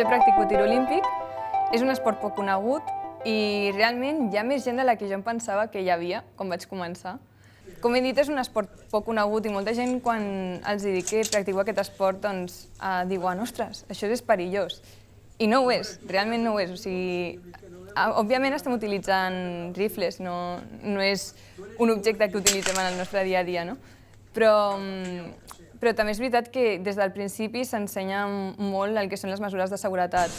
Jo practico tir olímpic, és un esport poc conegut i realment hi ha més gent de la que jo em pensava que hi havia quan vaig començar. Com he dit, és un esport poc conegut i molta gent quan els dic que practico aquest esport doncs diuen «Ostres, això és perillós». I no ho és, realment no ho és. O sigui, òbviament estem utilitzant rifles, no és un objecte que utilitzem en el nostre dia a dia, no? Però també és veritat que des del principi s'ensenya molt el que són les mesures de seguretat.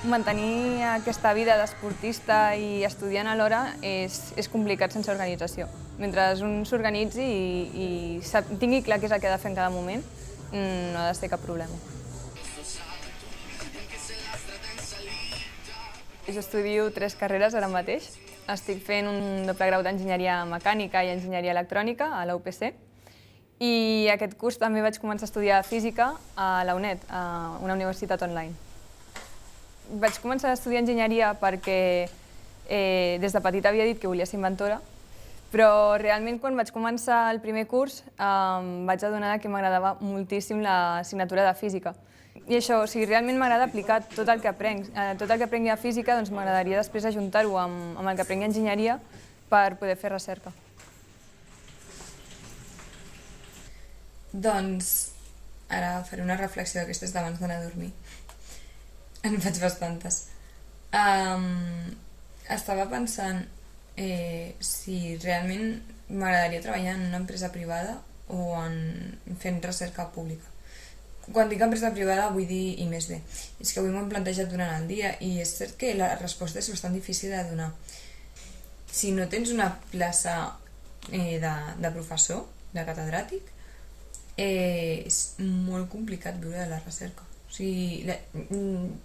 Mantenir aquesta vida d'esportista i estudiant alhora és complicat sense organització. Mentre un s'organitzi i tingui clar què és el que ha de fer en cada moment, no ha de ser cap problema. Jo estudio 3 carreres ara mateix. Estic fent un doble grau d'enginyeria mecànica i enginyeria electrònica a la UPC. I aquest curs també vaig començar a estudiar física a la UNED, a una universitat online. Vaig començar a estudiar enginyeria perquè des de petita havia dit que volia ser inventora, però realment quan vaig començar el primer curs em vaig adonar que m'agradava moltíssim l'assignatura de física. I això, o sigui, realment m'agrada aplicar tot el que aprenc. Tot el que aprengui a física doncs m'agradaria després ajuntar-ho amb el que aprengui a enginyeria per poder fer recerca. Doncs ara faré una reflexió d'aquestes d'abans d'anar a dormir. En faig bastantes. Estava pensant si realment m'agradaria treballar en una empresa privada o fent recerca pública. Quan dic empresa privada vull dir I+D. És que avui m'ho he plantejat durant el dia i és cert que la resposta és bastant difícil de donar. Si no tens una plaça de professor, de catedràtic, és molt complicat viure de la recerca. O sigui,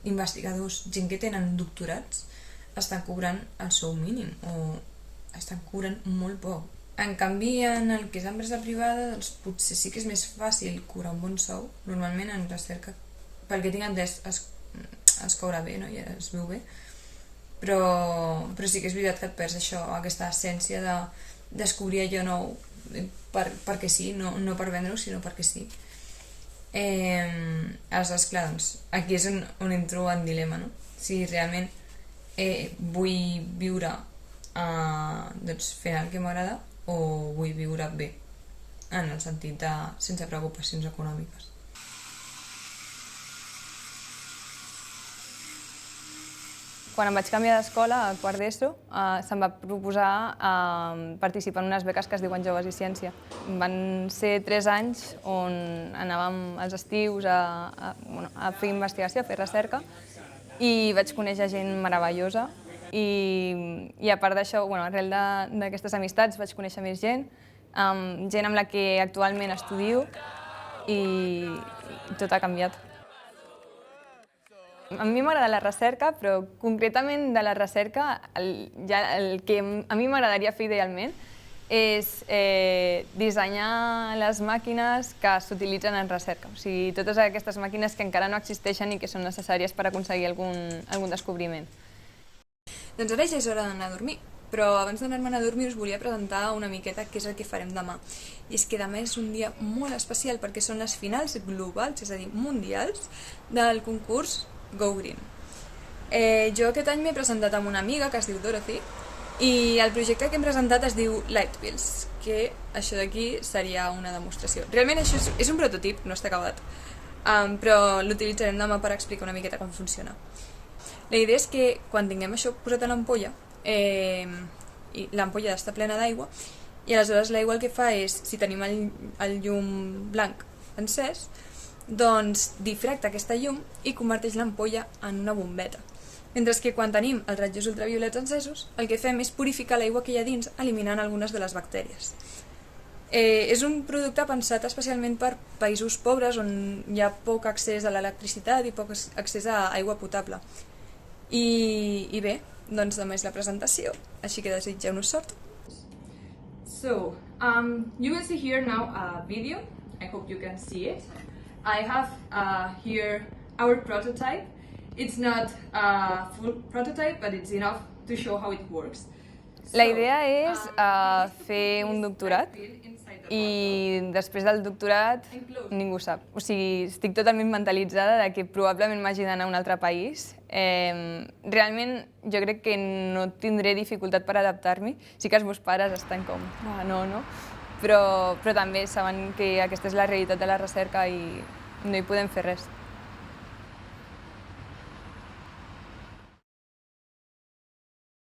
investigadors, gent que tenen doctorats, estan cobrant el sou mínim o estan cobrant molt poc. En canvi, en el que és empresa privada, doncs potser sí que és més fàcil cobrar un bon sou. Normalment en recerca, pel que tinc entès, es cobra bé, no? I es viu bé. Però sí que és veritat que et perds això, aquesta essència de descobrir allò nou perquè sí, no per vendre-ho, sinó perquè sí. Aleshores, clar, doncs, aquí és on entro en dilema, no? Si realment vull viure fent el que m'agrada o vull viure bé, en el sentit de sense preocupacions econòmiques. Quan em vaig canviar d'escola, a quart d'ESO, se'm va proposar participar en unes beques que es diuen Joves i Ciència. Van ser 3 anys on anàvem als estius a fer investigació, a fer recerca, i vaig conèixer gent meravellosa. I a part d'això, arrel d'aquestes amistats vaig conèixer més gent, gent amb la que actualment estudio i tot ha canviat. A mi m'agrada la recerca, però concretament de la recerca el que a mi m'agradaria fer idealment és dissenyar les màquines que s'utilitzen en recerca. O sigui, totes aquestes màquines que encara no existeixen i que són necessàries per aconseguir algun descobriment. Doncs ara ja és hora d'anar a dormir, però abans d'anar-me'n a dormir us volia presentar una miqueta què és el que farem demà. I és que demà és un dia molt especial perquè són les finals globals, és a dir, mundials, del concurs Go Green. Jo aquest any m'he presentat amb una amiga que es diu Dorothy i el projecte que hem presentat es diu Lightwheels, que això d'aquí seria una demostració. Realment això és un prototip, no està acabat, però l'utilitzarem demà per explicar una miqueta com funciona. La idea és que quan tinguem això posat a l'ampolla, i l'ampolla està plena d'aigua, i aleshores l'aigua el que fa és, si tenim el llum blanc encès, doncs difracta aquesta llum i converteix l'ampolla en una bombeta. Mentre que quan tenim els rajos ultraviolets encesos, el que fem és purificar l'aigua que hi ha dins, eliminant algunes de les bactèries. És un producte pensat especialment per països pobres on hi ha poc accés a l'electricitat i poc accés a aigua potable. I bé, doncs demà és la presentació, així que desitgeu-nos sort. So, you will see here now a video. I hope you can see it. I have here our prototype. It's not a full prototype, but it's enough to show how it works. La idea és fer un doctorat I després del doctorat ningú sap. O sigui, estic totalment mentalitzada de que probablement m'hagi d'anar a un altre país. Realment jo crec que no tindré dificultat per adaptar-m'hi. Sí que els meus pares estan com, no, però també saben que aquesta és la realitat de la recerca i no hi podem fer res.